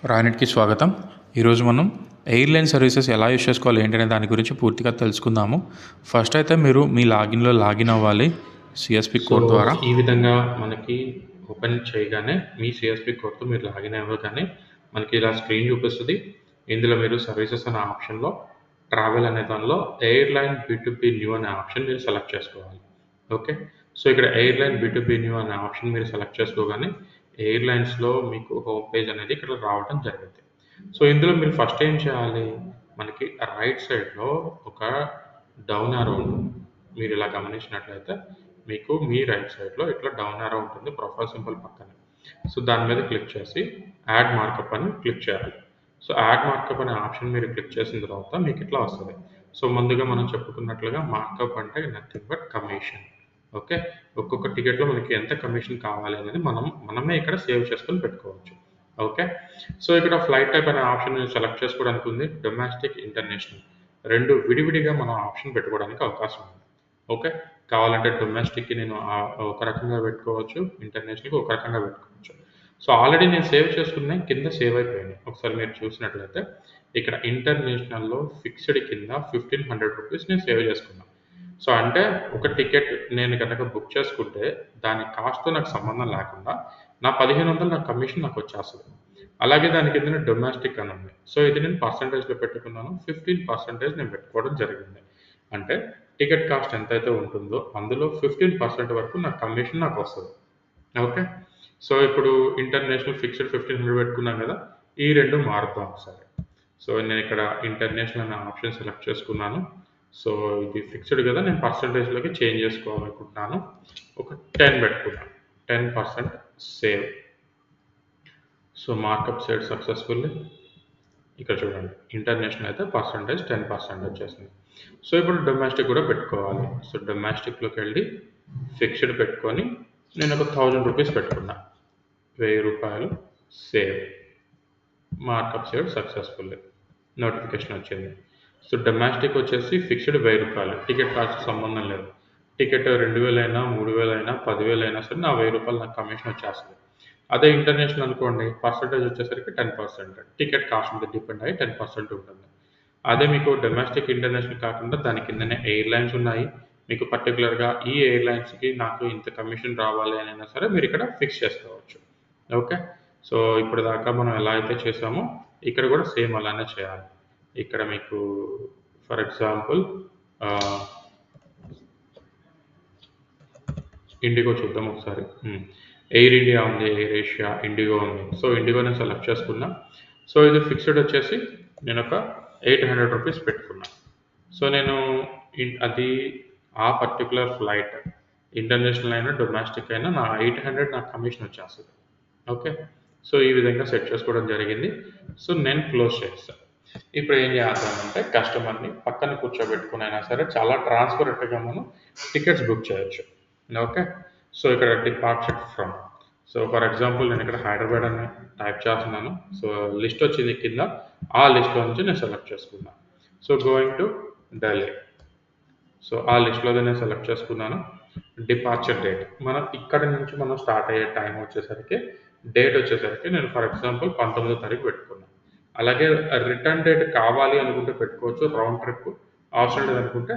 రాయనెట్కి స్వాగతం. ఈరోజు మనం ఎయిర్లైన్ సర్వీసెస్ ఎలా యూస్ చేసుకోవాలి ఏంటనే దాని గురించి పూర్తిగా తెలుసుకుందాము. ఫస్ట్ అయితే మీరు మీ లాగిన్లో లాగిన్ అవ్వాలి సిఎస్పి కోడ్ ద్వారా. ఈ విధంగా మనకి ఓపెన్ చేయగానే మీ సిఎస్పి కోడ్తో మీరు లాగిన్ అవ్వగానే మనకి ఇలా స్క్రీన్ చూపిస్తుంది. ఇందులో మీరు సర్వీసెస్ అనే ఆప్షన్లో ట్రావెల్ అనే దానిలో ఎయిర్లైన్ బి2బి న్యూ అనే ఆప్షన్ మీరు సెలెక్ట్ చేసుకోవాలి. ఓకే, సో ఇక్కడ ఎయిర్లైన్ బి2బి న్యూ అనే ఆప్షన్ మీరు సెలెక్ట్ చేసుకోగానే ఎయిర్లైన్స్లో మీకు హోమ్ పేజ్ అనేది ఇక్కడ రావడం జరిగింది. సో ఇందులో మీరు ఫస్ట్ ఏం చేయాలి, మనకి రైట్ సైడ్లో ఒక డౌన్ యారో ఉంటుంది. మీరు ఇలా గమనించినట్లయితే మీకు మీ రైట్ సైడ్లో ఇట్లా డౌన్ యారో ఉంటుంది ప్రొఫైల్ సింబల్ పక్కనే. సో దాని మీద క్లిక్ చేసి యాడ్ మార్కప్ అని క్లిక్ చేయాలి. సో యాడ్ మార్కప్ అనే ఆప్షన్ మీరు క్లిక్ చేసిన తర్వాత మీకు ఇట్లా వస్తుంది. సో ముందుగా మనం చెప్పుకున్నట్లుగా మార్కప్ అంటే నథింగ్ బట్ కమిషన్. ఓకే, ఒక్కొక్క టికెట్లో మనకి ఎంత కమిషన్ కావాలి అనేది మనమే ఇక్కడ సేవ్ చేసుకొని పెట్టుకోవచ్చు. ఓకే, సో ఇక్కడ ఫ్లైట్ టైప్ అనే ఆప్షన్ సెలెక్ట్ చేసుకోవడానికి ఉంది. డొమెస్టిక్, ఇంటర్నేషనల్ రెండు విడివిడిగా మనం ఆప్షన్ పెట్టుకోవడానికి అవకాశం ఉంది. ఓకే, కావాలంటే డొమెస్టిక్కి నేను ఒక రకంగా పెట్టుకోవచ్చు, ఇంటర్నేషనల్కి ఒక రకంగా పెట్టుకోవచ్చు. సో ఆల్రెడీ నేను సేవ్ చేసుకున్నాయి, కింద సేవ్ అయిపోయినాయి. ఒకసారి మీరు చూసినట్లయితే ఇక్కడ ఇంటర్నేషనల్లో ఫిక్స్డ్ కింద 1500 రూపీస్ నేను సేవ్ చేసుకున్నాను. సో అంటే ఒక టికెట్ నేను కనుక బుక్ చేసుకుంటే దాని కాస్ట్తో నాకు సంబంధం లేకుండా నా 1500 నా కమిషన్ నాకు వచ్చేస్తుంది. అలాగే దాని కింద డొమెస్టిక్ అని ఉంది. సో ఇది నేను పర్సంటేజ్లో పెట్టుకున్నాను. 15% నేను పెట్టుకోవడం జరిగింది. అంటే టికెట్ కాస్ట్ ఎంతైతే ఉంటుందో అందులో 15% వరకు నా కమిషన్ నాకు వస్తుంది. ఓకే, సో ఇప్పుడు ఇంటర్నేషనల్ ఫిక్స్డ్ 1500 పెట్టుకున్నాం కదా, ఈ రెండు మారుతాం ఒకసారి. సో నేను ఇక్కడ ఇంటర్నేషనల్ అనే ఆప్షన్ సెలెక్ట్ చేసుకున్నాను. సో ఇది ఫిక్స్డ్ కదా, నేను పర్సంటేజ్లోకి చేంజ్ చేసుకోవాలనుకుంటున్నాను. ఒక 10 పెట్టుకున్నాను, 10% save. So markup save successfully. ఇక్కడ చూడండి, ఇంటర్నేషనల్ అయితే పర్సంటేజ్ 10% వచ్చేసింది. సో ఇప్పుడు డొమెస్టిక్ కూడా పెట్టుకోవాలి. సో డొమెస్టిక్లోకి వెళ్ళి ఫిక్స్డ్ పెట్టుకొని నేను ఒక 1000 రూపీస్ పెట్టుకున్నా, 1000 రూపాయలు save. Markup save successfully. Notification వచ్చింది. సో డొమెస్టిక్ వచ్చేసి ఫిక్స్డ్ 1000 రూపాయలు, టికెట్ కాస్ట్ సంబంధం లేదు. టికెట్ 2000 అయినా 3000 అయినా 10,000 అయినా సరే నా 1000 రూపాయలు నాకు కమిషన్ వచ్చేస్తుంది. అదే ఇంటర్నేషనల్ అనుకోండి, పర్సంటేజ్ వచ్చేసరికి 10%, టికెట్ కాస్ట్ మీద డిపెండ్ అయ్యి 10% ఉంటుంది. అదే మీకు డొమెస్టిక్, ఇంటర్నేషనల్ కాకుండా దాని కిందనే ఎయిర్లైన్స్ ఉన్నాయి. మీకు పర్టికులర్గా ఈ ఎయిర్లైన్స్కి నాకు ఇంత కమిషన్ రావాలి అని అయినా సరే మీరు ఇక్కడ ఫిక్స్ చేసుకోవచ్చు. ఓకే, సో ఇప్పుడు దాకా మనం ఎలా అయితే చేసామో ఇక్కడ కూడా సేమ్ అలానే చేయాలి. ఇక్కడ మీకు ఫర్ ఎగ్జాంపుల్ ఇండిగో చూద్దాం ఒకసారి. ఎయిర్ ఇండియా ఉంది, ఎయిర్ ఏషియా, ఇండిగో ఉంది. సో ఇండిగో నేను సెలెక్ట్ చేసుకున్నా. సో ఇది ఫిక్స్డ్ వచ్చేసి నేను ఒక 800 రూపీస్ పెట్టుకున్నా. సో నేను అది ఆ పర్టికులర్ ఫ్లైట్ ఇంటర్నేషనల్ అయినా డొమెస్టిక్ అయినా నా 800 నాకు కమిషన్ వచ్చేస్తుంది. ఓకే, సో ఈ విధంగా సెట్ చేసుకోవడం జరిగింది. సో నేను క్లోజ్ చేస్తాను. ఇప్పుడు ఏం చేద్దామంటే కస్టమర్ని పక్కన కూర్చోబెట్టుకుని అయినా సరే చాలా ట్రాన్స్పరెంట్గా మనం టికెట్స్ బుక్ చేయొచ్చు. ఓకే, సో ఇక్కడ departure from. So for example నేను ఇక్కడ హైదరాబాద్ అని టైప్ చేస్తున్నాను. సో లిస్ట్ వచ్చింది కింద, ఆ లిస్ట్లో నుంచి నేను సెలెక్ట్ చేసుకున్నాను. So going to Delhi. So ఆ లిస్ట్లో నేను సెలెక్ట్ చేసుకున్నాను. డిపార్చర్ డేట్ మనం ఇక్కడ నుంచి మనం స్టార్ట్ అయ్యే టైం వచ్చేసరికి డేట్ వచ్చేసరికి నేను ఫర్ ఎగ్జాంపుల్ 19వ తారీఖు పెట్టుకున్నాను. అలాగే రిటర్న్ డేట్ కావాలి అనుకుంటే పెట్టుకోవచ్చు, రౌండ్ ట్రిప్ అవసరం లేదనుకుంటే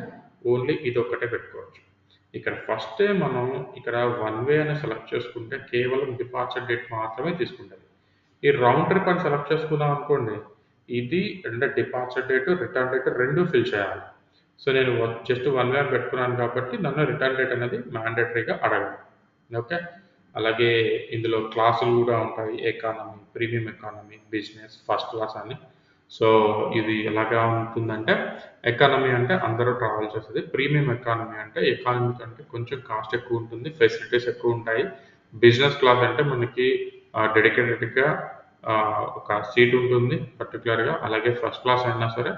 ఓన్లీ ఇది ఒక్కటే పెట్టుకోవచ్చు. ఇక్కడ ఫస్టే మనం ఇక్కడ 1 వే అని సెలెక్ట్ చేసుకుంటే కేవలం డిపార్చర్ డేట్ మాత్రమే తీసుకుంటుంది. ఈ రౌండ్ ట్రిప్ అని సెలెక్ట్ చేసుకున్నాం అనుకోండి, ఇది అంటే డిపార్చర్ డేట్, రిటర్న్ డేట్ రెండు ఫిల్ చేయాలి. సో నేను జస్ట్ 1 వే అని పెట్టుకున్నాను కాబట్టి నన్ను రిటర్న్ డేట్ అనేది మ్యాండేటరీగా అడగదు. ఓకే, అలాగే ఇందులో క్లాసులు కూడా ఉంటాయి, economy, premium economy, business, first class అని. సో ఇది ఎలాగా ఉంటుందంటే ఎకానమీ అంటే అందరూ ట్రావెల్ చేస్తుంది, ప్రీమియం ఎకానమీ అంటే ఎకానమీ కంటే కొంచెం కాస్ట్ ఎక్కువ ఉంటుంది, ఫెసిలిటీస్ ఎక్కువ ఉంటాయి. బిజినెస్ క్లాస్ అంటే మనకి డెడికేటెడ్గా ఒక సీట్ ఉంటుంది పర్టికులర్గా. అలాగే ఫస్ట్ క్లాస్ అయినా సరే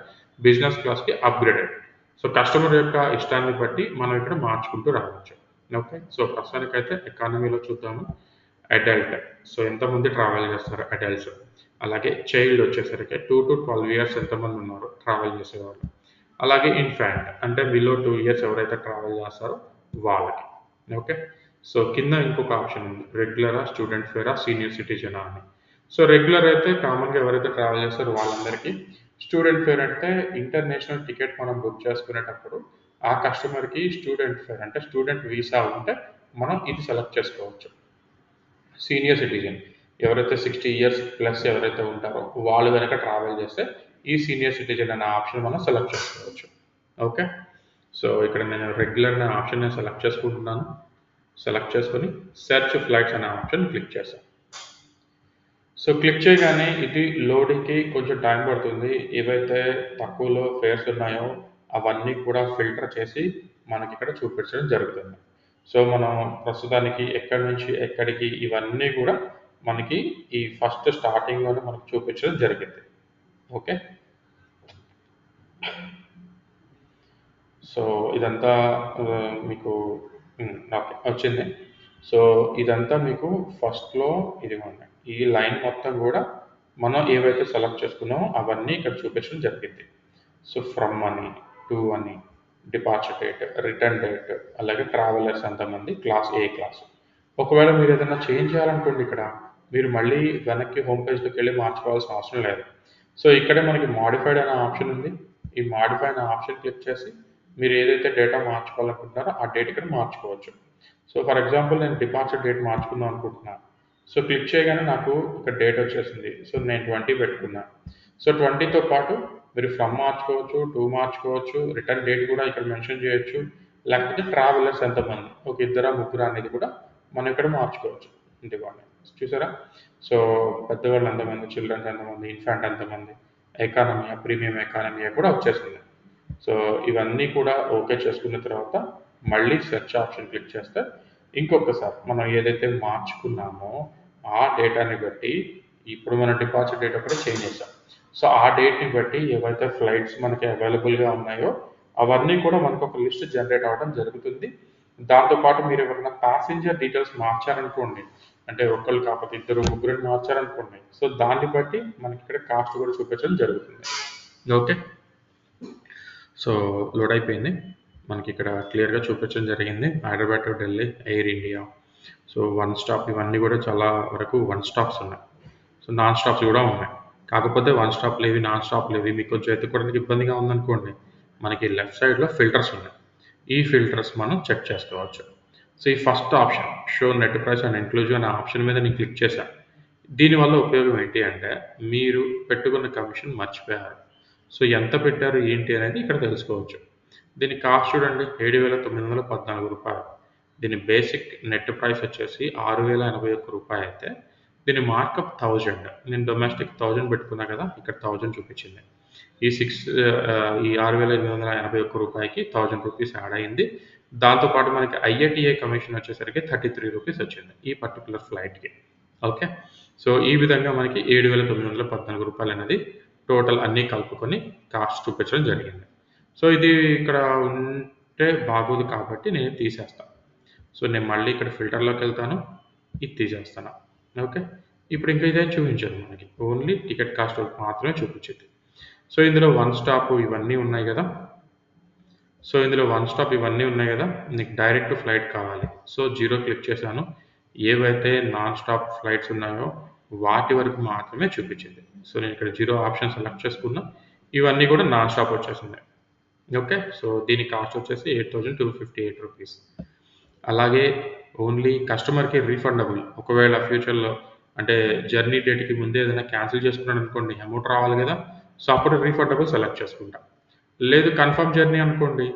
బిజినెస్ క్లాస్కి అప్గ్రేడెడ్. సో కస్టమర్ యొక్క ఇష్టాన్ని బట్టి మనం ఇక్కడ మార్చుకుంటూ రావచ్చు. ఓకే, సో ప్రస్తుతానికైతే ఎకానమీలో చూద్దాము. అడల్ట్, సో ఎంతమంది ట్రావెల్ చేస్తారు అడల్ట్స్. అలాగే చైల్డ్ వచ్చేసరికి 2 to 12 ఇయర్స్ ఎంతమంది ఉన్నారు ట్రావెల్ చేసేవాళ్ళు. అలాగే ఇన్ఫాంట్ అంటే బిలో 2 ఇయర్స్ ఎవరైతే ట్రావెల్ చేస్తారో వాళ్ళకి. ఓకే, సో కింద ఇంకొక ఆప్షన్ ఉంది, రెగ్యులరా, స్టూడెంట్ ఫేరా, సీనియర్ సిటిజనా అని. సో రెగ్యులర్ అయితే కామన్గా ఎవరైతే ట్రావెల్ చేస్తారో వాళ్ళందరికీ. స్టూడెంట్ ఫేర్ అంటే ఇంటర్నేషనల్ టికెట్ మనం బుక్ చేసుకునేటప్పుడు ఆ కస్టమర్కి స్టూడెంట్ ఫేర్ అంటే స్టూడెంట్ వీసా ఉంటే మనం ఇది సెలెక్ట్ చేసుకోవచ్చు. సీనియర్ సిటిజన్ ఎవరైతే 60 ఇయర్స్ ప్లస్ ఎవరైతే ఉంటారో వాళ్ళు కనుక ట్రావెల్ చేస్తే ఈ సీనియర్ సిటిజన్ అనే ఆప్షన్ మనం సెలెక్ట్ చేసుకోవచ్చు. ఓకే, సో ఇక్కడ నేను రెగ్యులర్ అనే ఆప్షన్ నేను సెలెక్ట్ చేసుకుంటున్నాను. సెలెక్ట్ చేసుకొని సెర్చ్ ఫ్లైట్స్ అనే ఆప్షన్ క్లిక్ చేస్తాను. సో క్లిక్ చేయగానే ఇది లోడింగ్కి కొంచెం టైం పడుతుంది. ఏవైతే తక్కువలో ఫేర్స్ ఉన్నాయో అవన్నీ కూడా ఫిల్టర్ చేసి మనకి ఇక్కడ చూపించడం జరుగుతుంది. సో మనం ప్రస్తుతానికి ఎక్కడి నుంచి ఎక్కడికి ఇవన్నీ కూడా మనకి ఈ ఫస్ట్ స్టార్టింగ్లోనే మనకు చూపించడం జరిగింది. ఓకే, సో ఇదంతా మీకు ఓకే వచ్చింది. సో ఇదంతా మీకు ఫస్ట్లో ఇదిగోండి ఈ లైన్ మొత్తం కూడా మనం ఏవైతే సెలెక్ట్ చేసుకున్నామో అవన్నీ ఇక్కడ చూపించడం జరిగింది. సో ఫ్రమ్ అని, టు అని, డిపార్చర్ డేట్, రిటర్న్ డేట్, అలాగే ట్రావెలర్స్ ఎంతమంది, క్లాస్ ఏ క్లాస్. ఒకవేళ మీరు ఏదైనా చేంజ్ చేయాలనుకోండి ఇక్కడ మీరు మళ్ళీ వెనక్కి హోమ్ పేజ్లోకి వెళ్ళి మార్చుకోవాల్సిన అవసరం లేదు. సో ఇక్కడే మనకి మాడిఫైడ్ అనే ఆప్షన్ ఉంది. ఈ మాడిఫై అనే ఆప్షన్ క్లిక్ చేసి మీరు ఏదైతే డేటా మార్చుకోవాలనుకుంటున్నారో ఆ డేట్ ఇక్కడ మార్చుకోవచ్చు. సో ఫర్ ఎగ్జాంపుల్ నేను డిపార్చర్ డేట్ మార్చుకుందాం అనుకుంటున్నాను. సో క్లిక్ చేయగానే నాకు ఇక్కడ డేట్ వచ్చేసింది. సో నేను 20 పెట్టుకున్నాను. సో 20తో పాటు మీరు ఫ్రమ్ మార్చుకోవచ్చు, టు మార్చుకోవచ్చు, రిటర్న్ డేట్ కూడా ఇక్కడ మెన్షన్ చేయొచ్చు, లేకపోతే ట్రావెలర్స్ ఎంతమంది, ఒక ఇద్దరా ముగ్గురా అనేది కూడా మనం ఇక్కడ మార్చుకోవచ్చు. ఇదిగోండి చూసారా. సో పెద్దవాళ్ళు ఎంతమంది, చిల్డ్రన్స్ ఎంతమంది, ఇన్ఫాంట్ ఎంతమంది, ఎకానమీయా, ప్రీమియం ఎకానమీయా కూడా వచ్చేసింది. సో ఇవన్నీ కూడా ఓకే చేసుకున్న తర్వాత మళ్ళీ సెర్చ్ ఆప్షన్ క్లిక్ చేస్తే ఇంకొకసారి మనం ఏదైతే మార్చుకున్నామో ఆ డేటాని బట్టి ఇప్పుడు మన డిపార్చర్ డేట్ ఒకటి చేంజ్ చేసాం. సో ఆ డేట్ని బట్టి ఏవైతే ఫ్లైట్స్ మనకి అవైలబుల్గా ఉన్నాయో అవన్నీ కూడా మనకు ఒక లిస్ట్ జనరేట్ అవ్వడం జరుగుతుంది. దాంతోపాటు మీరు ఎవరైనా ప్యాసింజర్ డీటెయిల్స్ మార్చారనుకోండి, అంటే ఒకళ్ళు కాకపోతే ఇద్దరు ముగ్గురు మార్చారనుకోండి, సో దాన్ని బట్టి మనకి ఇక్కడ కాస్ట్ కూడా చూపించడం జరుగుతుంది. ఓకే, సో లోడ్ అయిపోయింది. మనకి ఇక్కడ క్లియర్గా చూపించడం జరిగింది Hyderabad to Delhi air India. So one stop ఇవన్నీ కూడా చాలా వరకు వన్ స్టాప్స్ ఉన్నాయి. సో నాన్ స్టాప్స్ కూడా ఉన్నాయి. కాకపోతే వన్ స్టాప్ లేవి, నాన్ స్టాప్ లేవి మీకు కొంచెం ఎత్తుకోవడానికి ఇబ్బందిగా ఉందనుకోండి, మనకి లెఫ్ట్ సైడ్లో ఫిల్టర్స్ ఉన్నాయి. ఈ ఫిల్టర్స్ మనం చెక్ చేసుకోవచ్చు. సో ఈ first option show net price and inclusive అనే ఆప్షన్ మీద నేను క్లిక్ చేశాను. దీనివల్ల ఉపయోగం ఏంటి అంటే మీరు పెట్టుకున్న కమిషన్ మర్చిపోయారు. సో ఎంత పెట్టారు ఏంటి అనేది ఇక్కడ తెలుసుకోవచ్చు. దీని కాస్ట్ చూడండి 7,914 రూపాయలు. దీని బేసిక్ నెట్ ప్రైస్ వచ్చేసి 6,081 రూపాయలు అయితే దీని మార్కప్ 1000. నేను డొమెస్టిక్ 1000 పెట్టుకున్నా కదా, ఇక్కడ 1000 చూపించింది. ఈ 6,881 రూపాయలకి 1000 రూపీస్ యాడ్ అయింది. దాంతోపాటు మనకి ఐఏటిఏ కమిషన్ వచ్చేసరికి 33 రూపీస్ వచ్చింది ఈ పర్టికులర్ ఫ్లైట్కి. ఓకే, సో ఈ విధంగా మనకి 7,914 రూపాయలు అనేది టోటల్ అన్నీ కలుపుకొని కాస్ట్ చూపించడం జరిగింది. సో ఇది ఇక్కడ ఉంటే బాగోదు కాబట్టి నేను తీసేస్తాను. సో నేను మళ్ళీ ఇక్కడ ఫిల్టర్లోకి వెళ్తాను, ఇది తీసేస్తాను. ఓకే, ఇప్పుడు ఇంకా ఇదేం చూపించదు, మనకి ఓన్లీ టికెట్ కాస్ట్ మాత్రమే చూపించింది. సో ఇందులో వన్ స్టాప్ ఇవన్నీ ఉన్నాయి కదా. సో ఇందులో వన్ స్టాప్ ఇవన్నీ ఉన్నాయి కదా, నీకు డైరెక్ట్ ఫ్లైట్ కావాలి. సో 0 క్లిక్ చేశాను. ఏవైతే నాన్ స్టాప్ ఫ్లైట్స్ ఉన్నాయో వాటి వరకు మాత్రమే చూపించింది. సో నేను ఇక్కడ 0 ఆప్షన్ సెలెక్ట్ చేసుకున్నా. ఇవన్నీ కూడా నాన్ స్టాప్ వచ్చేసింది. ఓకే, సో దీని కాస్ట్ వచ్చేసి 8,258 రూపీస్. అలాగే ఓన్లీ కస్టమర్కి రీఫండబుల్. ఒకవేళ ఫ్యూచర్లో అంటే జర్నీ డేట్కి ముందే ఏదైనా క్యాన్సిల్ చేసుకున్నాను అనుకోండి, అమౌంట్ రావాలి కదా. సో అప్పుడు రీఫండబుల్ సెలెక్ట్ చేసుకుంటా. లేదు కన్ఫర్మ్ జర్నీ అనుకోండి,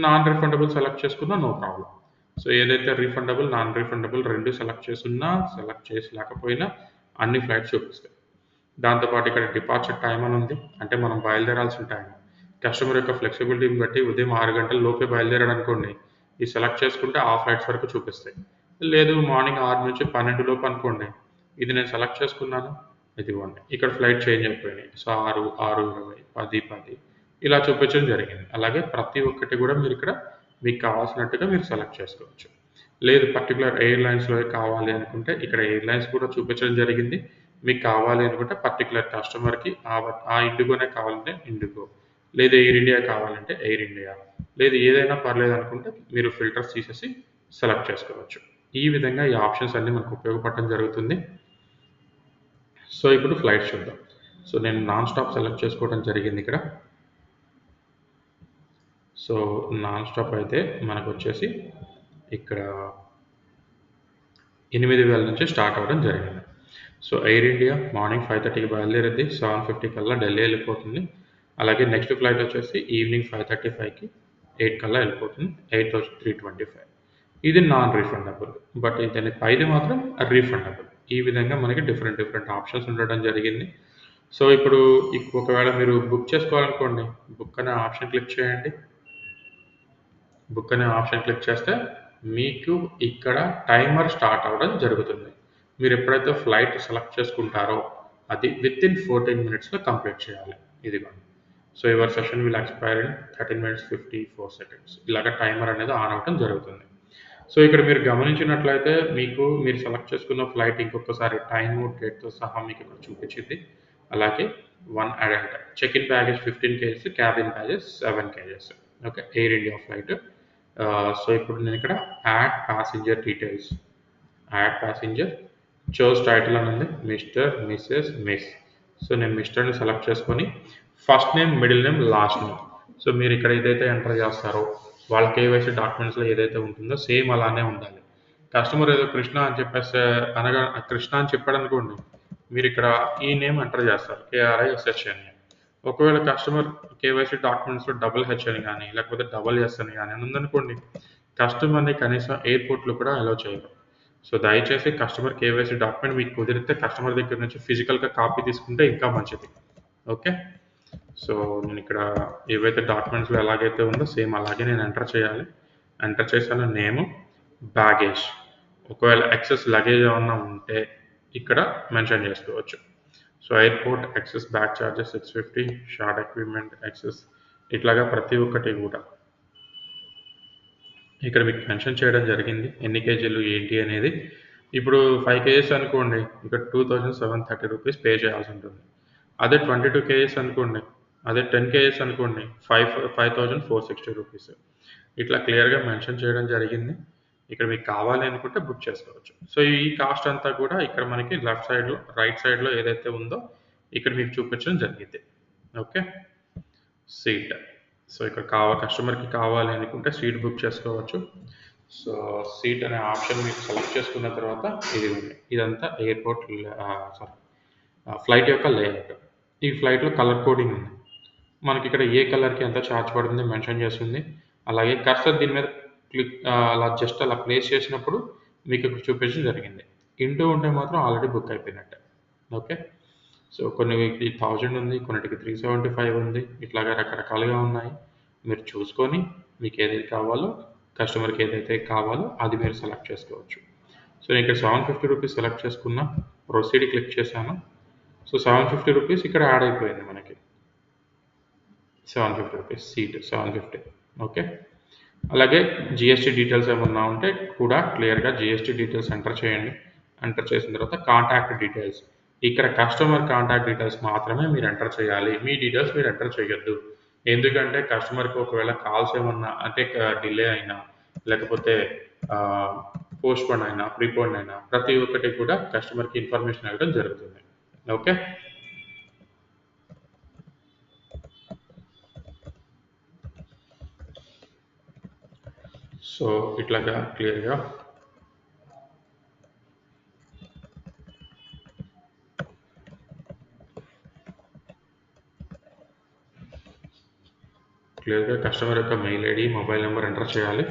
నాన్ రీఫండబుల్ సెలెక్ట్ చేసుకున్నా నో ప్రాబ్లం. సో ఏదైతే రీఫండబుల్, నాన్ రీఫండబుల్ రెండు సెలెక్ట్ చేసున్నా, సెలెక్ట్ చేసి లేకపోయినా అన్ని ఫ్లైట్స్ చూపిస్తాయి. దాంతోపాటు ఇక్కడ డిపార్చర్ టైం అని ఉంది, అంటే మనం బయలుదేరాల్సిన టైం. కస్టమర్ యొక్క ఫ్లెక్సిబిలిటీని బట్టి ఉదయం 6 గంటల లోపే బయలుదేరాడు అనుకోండి, ఈ సెలెక్ట్ చేసుకుంటే ఆ ఫ్లైట్స్ వరకు చూపిస్తాయి. లేదు మార్నింగ్ 6 నుంచి 12 లోపు అనుకోండి, ఇది నేను సెలెక్ట్ చేసుకున్నాను, ఇదిగోండి ఇక్కడ ఫ్లైట్ చేంజ్ అయిపోయినాయి. సో 6, 6:20, 10, 10 ఇలా చూపించడం జరిగింది. అలాగే ప్రతి ఒక్కటి కూడా మీరు ఇక్కడ మీకు కావాల్సినట్టుగా మీరు సెలెక్ట్ చేసుకోవచ్చు. లేదు పర్టికులర్ ఎయిర్లైన్స్లో కావాలి అనుకుంటే ఇక్కడ ఎయిర్లైన్స్ కూడా చూపించడం జరిగింది. మీకు కావాలి అనుకుంటే పర్టికులర్ కస్టమర్కి ఆ ఇండిగోనే కావాలంటే ఇండిగో, లేదు ఎయిర్ ఇండియా కావాలంటే ఎయిర్ ఇండియా, లేదు ఏదైనా పర్లేదు అనుకుంటే మీరు ఫిల్టర్స్ తీసేసి సెలెక్ట్ చేసుకోవచ్చు. ఈ విధంగా ఈ ఆప్షన్స్ అన్నీ మనకు ఉపయోగపడటం జరుగుతుంది. సో ఇప్పుడు ఫ్లైట్స్ చూద్దాం. సో నేను నాన్ స్టాప్ సెలెక్ట్ చేసుకోవడం జరిగింది ఇక్కడ. సో నాన్ స్టాప్ అయితే మనకొచ్చేసి ఇక్కడ 8,000 నుంచి స్టార్ట్ అవ్వడం జరిగింది. సో ఎయిర్ ఇండియా మార్నింగ్ 5:30కి బయలుదేరిద్ది. 7:50 కల్లా ఢిల్లీ వెళ్ళిపోతుంది. అలాగే నెక్స్ట్ ఫ్లైట్ వచ్చేసి ఈవినింగ్ 5:35కి 8 కల్లా వెళ్ళిపోతుంది. 8,325. ఇది నాన్ రీఫండబుల్. బట్ దీని పైది మాత్రం రీఫండబుల్. ఈ విధంగా మనకి డిఫరెంట్ ఆప్షన్స్ ఉండడం జరిగింది. సో ఇప్పుడు ఒకవేళ మీరు బుక్ చేసుకోవాలనుకోండి, బుక్ అనే ఆప్షన్ క్లిక్ చేయండి. బుక్ అనే ఆప్షన్ క్లిక్ చేస్తే మీకు ఇక్కడ టైమర్ స్టార్ట్ అవ్వడం జరుగుతుంది. మీరు ఎప్పుడైతే ఫ్లైట్ సెలెక్ట్ చేసుకుంటారో అది వితిన్ 14 మినిట్స్లో కంప్లీట్ చేయాలి. ఇదిగోండి. So your session will expire in 13 minutes 54 seconds. ఇలాగ టైమర్ అనేది ఆన్ అవ్వడం జరుగుతుంది. సో ఇక్కడ మీరు గమనించినట్లయితే మీరు సెలెక్ట్ చేసుకున్న ఫ్లైట్ ఇంకొకసారి టైము, డేట్తో సహా మీకు ఇక్కడ చూపించింది. అలాగే 1 adult, check in baggage 15 kgs, cabin baggage 7 kgs. Okay, Air India flight. So ఇప్పుడు నేను ఇక్కడ add passenger details, add passenger, choose title అని ఉంది, మిస్టర్, మిస్సెస్, మిస్. సో నేను మిస్టర్ని సెలెక్ట్ చేసుకొని first name, middle name, last name. So మీరు ఇక్కడ ఏదైతే ఎంటర్ చేస్తారో వాళ్ళ కేవైసీ డాక్యుమెంట్స్లో ఏదైతే ఉంటుందో సేమ్ అలానే ఉండాలి. కస్టమర్ ఏదో కృష్ణ అని చెప్పేసి అనగా కృష్ణ అని చెప్పాడు అనుకోండి, మీరు ఇక్కడ ఈ నేమ్ ఎంటర్ చేస్తారు, KRISH అని. ఒకవేళ కస్టమర్ కేవైసీ డాక్యుమెంట్స్లో HH అని కానీ లేకపోతే SS అని కానీ ఉందనుకోండి, కస్టమర్ని కనీసం ఎయిర్పోర్ట్లో కూడా అలౌ చేయరు. సో దయచేసి కస్టమర్ కేవైసీ డాక్యుమెంట్ మీకు కుదిరితే కస్టమర్ దగ్గర నుంచి ఫిజికల్గా కాపీ తీసుకుంటే ఇంకా మంచిది. ఓకే, సో నేను ఇక్కడ ఏవైతే డాక్యుమెంట్స్లో ఎలాగైతే ఉందో సేమ్ అలాగే నేను ఎంటర్ చేయాలి. ఎంటర్ చేశాను నేము, బ్యాగేజ్. ఒకవేళ ఎక్సెస్ లగేజ్ ఏమన్నా ఉంటే ఇక్కడ మెన్షన్ చేసుకోవచ్చు. So airport excess bag charges 650, short equipment excess, ఇట్లాగా ప్రతి ఒక్కటి కూడా ఇక్కడ మీకు మెన్షన్ చేయడం జరిగింది ఎన్ని కేజీలు ఏంటి అనేది. ఇప్పుడు 5 kgs అనుకోండి, ఇక్కడ 2,730 రూపీస్ పే చేయాల్సి ఉంటుంది. అదే 22 kgs అనుకోండి, అదే 10 kgs అనుకోండి 5,460 రూపీస్. ఇట్లా క్లియర్గా మెన్షన్ చేయడం జరిగింది. ఇక్కడ మీకు కావాలి అనుకుంటే బుక్ చేసుకోవచ్చు. సో ఈ కాస్ట్ అంతా కూడా ఇక్కడ మనకి లెఫ్ట్ సైడ్లో, రైట్ సైడ్లో ఏదైతే ఉందో ఇక్కడ మీకు చూపించడం జరిగింది. Okay, seat. సో ఇక్కడ కస్టమర్కి కావాలి అనుకుంటే సీట్ బుక్ చేసుకోవచ్చు. సో సీట్ అనే ఆప్షన్ మీకు సెలెక్ట్ చేసుకున్న తర్వాత ఇది ఉంది. ఇదంతా ఎయిర్పోర్ట్ ఫ్లైట్ యొక్క లేఅవుట్. ఈ ఫ్లైట్లో కలర్ కోడింగ్ ఉంది. మనకి ఇక్కడ ఏ కలర్కి ఎంత ఛార్జ్ పడుతుంది మెన్షన్ చేస్తుంది. అలాగే కర్సర్ దీని మీద క్లిక్ అలా ప్లేస్ చేసినప్పుడు మీకు ఇక్కడ చూపించడం జరిగింది. ఇంటూ ఉంటే మాత్రం ఆల్రెడీ బుక్ అయిపోయినట్టే. ఓకే, సో కొన్నిటికి 1000 ఉంది, కొన్నిటికి 375 ఉంది, ఇట్లాగా రకరకాలుగా ఉన్నాయి. మీరు చూసుకొని మీకు ఏదైతే కావాలో, కస్టమర్కి ఏదైతే కావాలో అది మీరు సెలెక్ట్ చేసుకోవచ్చు. సో నేను ఇక్కడ 750 రూపీస్ సెలెక్ట్ చేసుకున్నా, ప్రొసీడ్ క్లిక్ చేశాను. సో 750 రూపీస్ ఇక్కడ యాడ్ అయిపోయింది మనకి. 750 రూపీస్ సీట్ 750. ఓకే, అలాగే జిఎస్టీ డీటెయిల్స్ ఏమన్నా ఉంటే కూడా క్లియర్గా జిఎస్టీ డీటెయిల్స్ ఎంటర్ చేయండి. ఎంటర్ చేసిన తర్వాత కాంటాక్ట్ డీటెయిల్స్, ఇక్కడ కస్టమర్ కాంటాక్ట్ డీటెయిల్స్ మాత్రమే మీరు ఎంటర్ చేయాలి. మీ డీటెయిల్స్ మీరు ఎంటర్ చేయొద్దు. ఎందుకంటే కస్టమర్కి ఒకవేళ కాల్స్ ఏమన్నా అంటే డిలే అయినా లేకపోతే పోస్ట్పోన్ అయినా, ప్రీపోన్ అయినా ప్రతి ఒక్కటి కూడా కస్టమర్కి ఇన్ఫర్మేషన్ ఇవ్వడం జరుగుతుంది. ఓకే, సో ఇట్లాగా క్లియర్గా కస్టమర్ యొక్క mail ID, mobile number enter చేయాలి.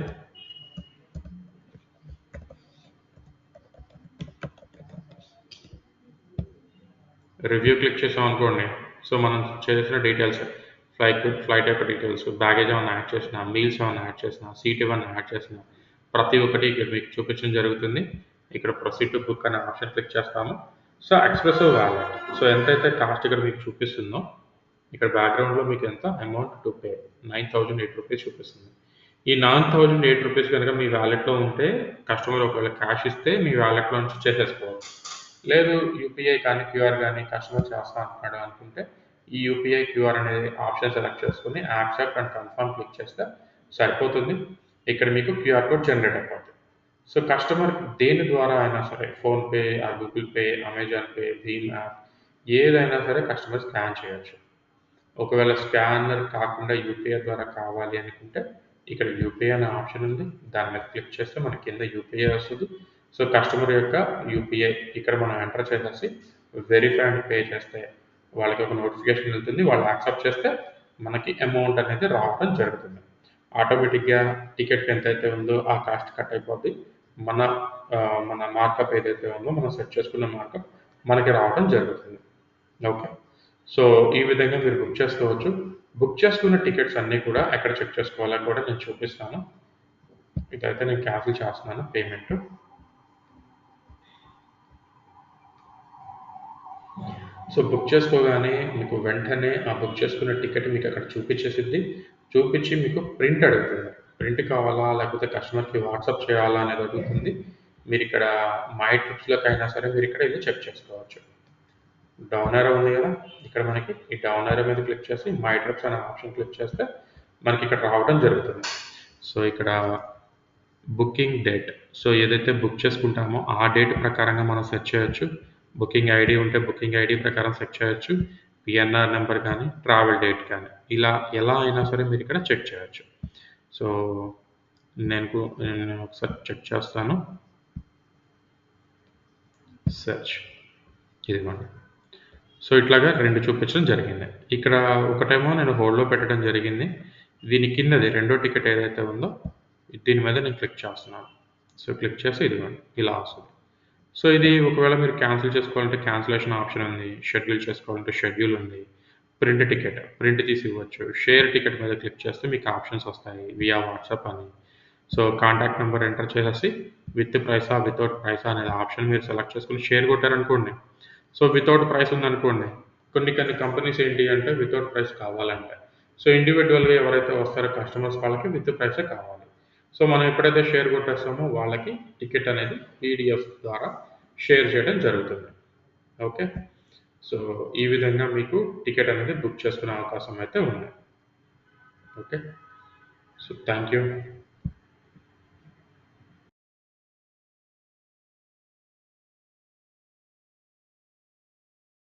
రివ్యూ క్లిక్ చేసాం అనుకోండి, సో మనం చేసిన డీటెయిల్స్, ఫ్లైట్ యొక్క డీటెయిల్స్, బ్యాగేజ్ ఏమైనా యాడ్ చేసినా, మీల్స్ ఏమైనా యాడ్ చేసినా, సీట్ ఏమైనా యాడ్ చేసినా ప్రతి ఒక్కటి ఇక్కడ మీకు చూపించడం జరుగుతుంది. ఇక్కడ ప్రొసీడ్ టు బుక్ అనే ఆప్షన్ క్లిక్ చేస్తాము. సో ఎక్స్ప్రెస్ వ్యాలెట్, సో ఎంతైతే కాస్ట్ ఇక్కడ మీకు చూపిస్తుందో ఇక్కడ బ్యాక్గ్రౌండ్లో మీకు ఎంత అమౌంట్ టు పే 9,008 రూపీస్ చూపిస్తుంది. ఈ 9,008 రూపీస్ కనుక మీ వ్యాలెట్లో ఉంటే కస్టమర్ ఒకవేళ క్యాష్ ఇస్తే మీ వ్యాలెట్లో నుంచి చేసేసుకోవచ్చు. లేదు యూపీఐ కానీ క్యూఆర్ కానీ కస్టమర్ చేస్తా అంటున్నాడు అనుకుంటే ఈ యూపీఐ క్యూఆర్ అనేది ఆప్షన్ సెలెక్ట్ చేసుకుని యాక్సెప్ట్ అండ్ కన్ఫర్మ్ క్లిక్ చేస్తే సరిపోతుంది. ఇక్కడ మీకు క్యూఆర్ కోడ్ జనరేట్ అయిపోతుంది. సో కస్టమర్ దేని ద్వారా అయినా సరే, PhonePe, Google Pay, Amazon Pay, భీమ్ యాప్, ఏదైనా సరే కస్టమర్ స్కాన్ చేయొచ్చు. ఒకవేళ స్కానర్ కాకుండా యూపీఐ ద్వారా కావాలి అనుకుంటే ఇక్కడ యూపీఐ అనే ఆప్షన్ ఉంది. దాని మీద క్లిక్ చేస్తే మనకి కింద యూపీఐ వస్తది. సో, కస్టమర్ యొక్క యూపీఐ ఇక్కడ మనం ఎంటర్ చేసేసి వెరిఫై అని పే చేస్తే వాళ్ళకి ఒక నోటిఫికేషన్ వెళ్తుంది. వాళ్ళు యాక్సెప్ట్ చేస్తే మనకి అమౌంట్ అనేది రావడం జరుగుతుంది. ఆటోమేటిక్‌గా టికెట్‌కి ఎంతైతే ఉందో ఆ కాస్ట్ కట్ అయిపోద్ది. మన మన మార్కప్ ఏదైతే ఉందో మనం సెట్ చేసుకున్న మార్కప్ మనకి రావడం జరుగుతుంది. ఓకే. సో, ఈ విధంగా మీరు బుక్ చేసుకోవచ్చు. బుక్ చేసుకున్న టికెట్స్ అన్నీ కూడా ఎక్కడ చెక్ చేసుకోవాలో కూడా నేను చూపిస్తాను. ఇదైతే నేను క్యాన్సిల్ చేస్తున్నాను పేమెంట్. సో, బుక్ చేసుకోగానే మీకు వెంటనే ఆ బుక్ చేసుకున్న టికెట్ మీకు అక్కడ చూపించేసిద్ది. చూపించి మీకు ప్రింట్ అడుగుతుంది. ప్రింట్ కావాలా? లేకపోతే కస్టమర్‌కి వాట్సాప్ చేయాలా? అనేది అడుగుతుంది. మీరిక్కడ మై ట్రిప్స్‌లోకైనా సరే మీరిక్కడ ఇది చెక్ చేసుకోవచ్చు. డౌన్ యారో ఉంది కదా! ఇక్కడ మనకి ఈ డౌన్ యారో మీద క్లిక్ చేసి మై ట్రిప్స్ అనే ఆప్షన్ క్లిక్ చేస్తే మనకి ఇక్కడ రావడం జరుగుతుంది. సో, ఇక్కడ బుకింగ్ డేట్. సో, ఏదైతే బుక్ చేసుకుంటామో ఆ డేట్ ప్రకారంగా మనం సెట్ చేయొచ్చు. బుకింగ్ ఐడీ ఉంటే బుకింగ్ ఐడీ ప్రకారం సెట్ చేయొచ్చు. పీఎన్ఆర్ నెంబర్ కానీ, ట్రావెల్ డేట్ కానీ ఇలా ఎలా అయినా సరే మీరిక్కడ చెక్ చేయొచ్చు. సో, నేను ఒకసారి చెక్ చేస్తాను. సెర్చ్. ఇదిగోండి. సో, ఇట్లాగా 2 చూపించడం జరిగింది. ఇక్కడ ఒకటేమో నేను హోల్డ్‌లో పెట్టడం జరిగింది. దీని కిందది రెండో టికెట్ ఏదైతే ఉందో దీని మీద నేను క్లిక్ చేస్తున్నాను. సో, క్లిక్ చేసి ఇదిగోండి ఇలా వస్తది. సో, ఇది ఒకవేళ మీరు క్యాన్సిల్ చేసుకోవాలంటే క్యాన్సిలేషన్ ఆప్షన్ ఉంది. షెడ్యూల్ చేసుకోవాలంటే షెడ్యూల్ ఉంది. ప్రింట్ టికెట్ ప్రింట్ తీసి ఇవ్వచ్చు. షేర్ టికెట్ మీద క్లిక్ చేస్తే మీకు ఆప్షన్స్ వస్తాయి. వియా వాట్సాప్ అని. సో, కాంటాక్ట్ నంబర్ ఎంటర్ చేసేసి విత్ ప్రైసా, వితౌట్ ప్రైసా అనే ఆప్షన్ మీరు సెలెక్ట్ చేసుకొని షేర్ కొట్టారనుకోండి. సో, వితౌట్ ప్రైస్ ఉందనుకోండి. కొన్ని కంపెనీస్ ఏంటి అంటే వితౌట్ ప్రైస్ కావాలంటే. సో, ఇండివిడ్యువల్‌గా ఎవరైతే వస్తారో కస్టమర్స్ వాళ్ళకి విత్ ప్రైసే కావాలి. సో, మనం ఎప్పుడైతే షేర్ కొట్టేస్తామో వాళ్ళకి టికెట్ అనేది పీడీఎఫ్ ద్వారా షేర్ చేయడం జరుగుతుంది. ఓకే. సో, ఈ విధంగా మీకు టికెట్ అనేది బుక్ చేసుకునే అవకాశం అయితే ఉంది. ఓకే. So, thank you.